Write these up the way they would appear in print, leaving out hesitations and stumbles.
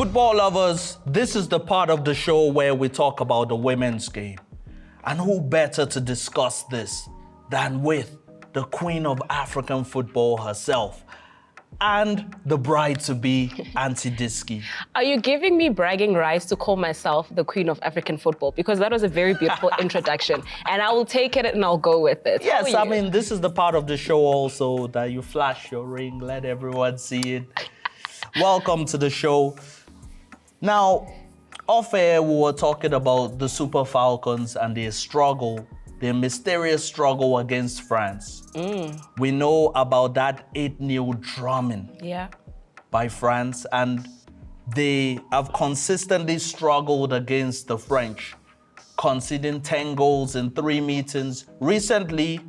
Football lovers, this is the part of the show where we talk about the women's game. And who better to discuss this than with the queen of African football herself and the bride-to-be, Auntie Diski. Are you giving me bragging rights to call myself the queen of African football? Because that was a very beautiful introduction, and I will take it and I'll go with it. Yes, I mean, this is the part of the show also that you flash your ring, let everyone see it. Welcome to the show. Now, off air, we were talking about the Super Falcons and their struggle, their mysterious struggle against France. We know about that 8-0 drumming by France, and they have consistently struggled against the French, conceding 10 goals in 3 meetings. Recently,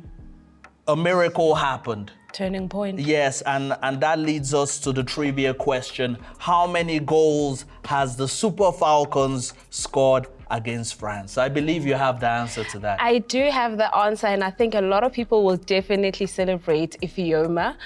a miracle happened. Turning point. Yes, and that leads us to the trivia question. How many goals has the Super Falcons scored against France? I believe you have the answer to that. I do have the answer, and I think a lot of people will definitely celebrate Ifioma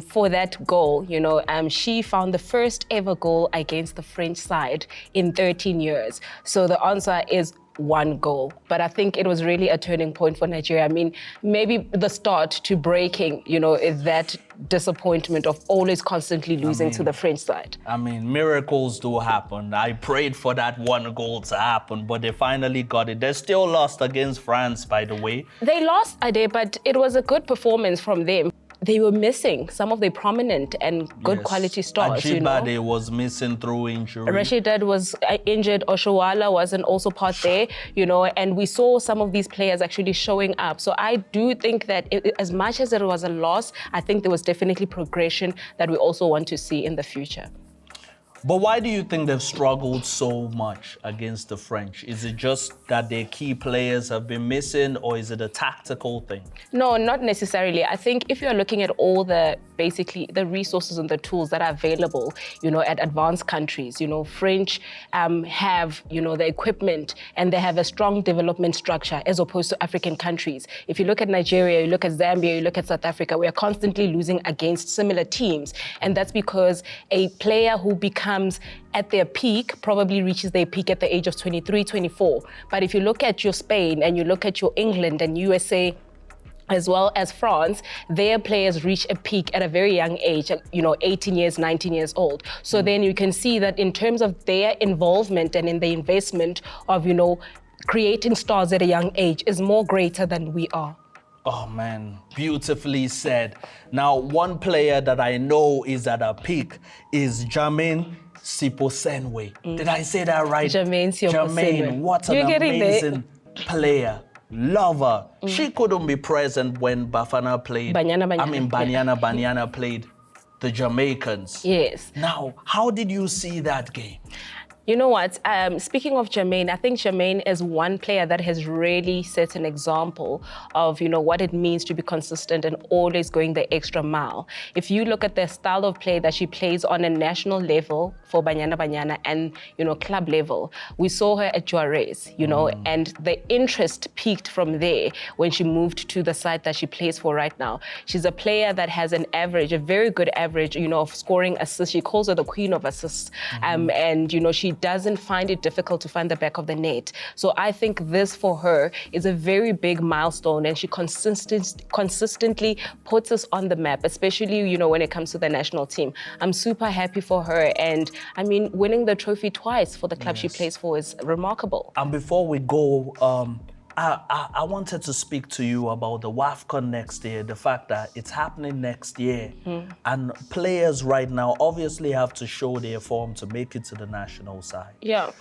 for that goal. You know, she found the first ever goal against the French side in 13 years. So the answer is 1 goal. But I think it was really a turning point for Nigeria. I mean, maybe the start to breaking, you know, is that disappointment of always constantly losing to the French side. I mean, miracles do happen. I prayed for that 1 goal to happen, but they finally got it. They still lost against France, by the way. They lost a day, but it was a good performance from them. They were missing some of their prominent and good quality stars. Ajibade was missing through injury. Rashidad was injured. Oshawala wasn't also part there, you know, and we saw some of these players actually showing up. So I do think that as much as it was a loss, I think there was definitely progression that we also want to see in the future. But why do you think they've struggled so much against the French? Is it just that their key players have been missing, or is it a tactical thing? No, not necessarily. I think if you're looking at all basically the resources and the tools that are available, you know, at advanced countries, you know, French have, you know, the equipment and they have a strong development structure as opposed to African countries. If you look at Nigeria, you look at Zambia, you look at South Africa, we are constantly losing against similar teams. And that's because a player who becomes at their peak probably reaches their peak at the age of 23, 24. But if you look at your Spain and you look at your England and USA, as well as France, their players reach a peak at a very young age, you know, 18 years, 19 years old. So then you can see that in terms of their involvement and in the investment of, you know, creating stars at a young age is more greater than we are. Oh man, beautifully said. Now, one player that I know is at a peak is Jermaine Seoposenwe. Did I say that right? Jermaine Seoposenwe. Jermaine, what an amazing player. Love her. She couldn't be present when Banyana played. Banyana Banyana played the Jamaicans. Yes. Now, how did you see that game? You know what, speaking of Jermaine, I think Jermaine is one player that has really set an example of, you know, what it means to be consistent and always going the extra mile. If you look at the style of play that she plays on a national level for Banyana Banyana and, you know, club level, we saw her at Juarez, you know, and the interest peaked from there when she moved to the side that she plays for right now. She's a player that has an average, a very good average, you know, of scoring assists. She calls her the queen of assists. And, you know, she doesn't find it difficult to find the back of the net. So I think this for her is a very big milestone, and she consistently puts us on the map, especially, you know, when it comes to the national team. I'm super happy for her, and I mean, winning the trophy twice for the club she plays for is remarkable. And before we go, I wanted to speak to you about the WAFCON next year, the fact that it's happening next year. And players right now obviously have to show their form to make it to the national side. Yeah.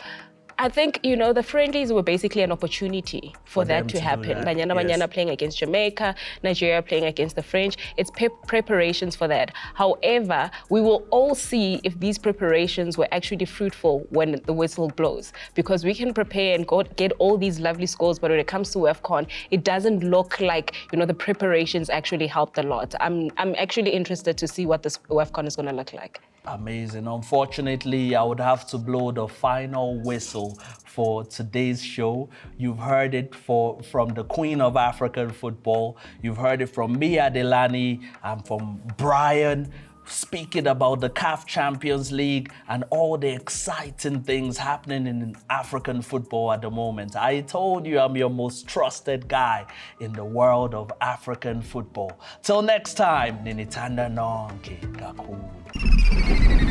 I think, you know, the friendlies were basically an opportunity for that to happen. Banyana Banyana playing against Jamaica, Nigeria playing against the French. It's preparations for that. However, we will all see if these preparations were actually fruitful when the whistle blows. Because we can prepare and get all these lovely scores, but when it comes to WAFCON, it doesn't look like, you know, the preparations actually helped a lot. I'm actually interested to see what this WAFCON is going to look like. Amazing. Unfortunately, I would have to blow the final whistle for today's show. You've heard it from the Queen of African football. You've heard it from me, Adelani, and from Brian. speaking about the CAF Champions League and all the exciting things happening in African football at the moment. I told you I'm your most trusted guy in the world of African football. Till next time, Ninitanda Nonke Kakulu.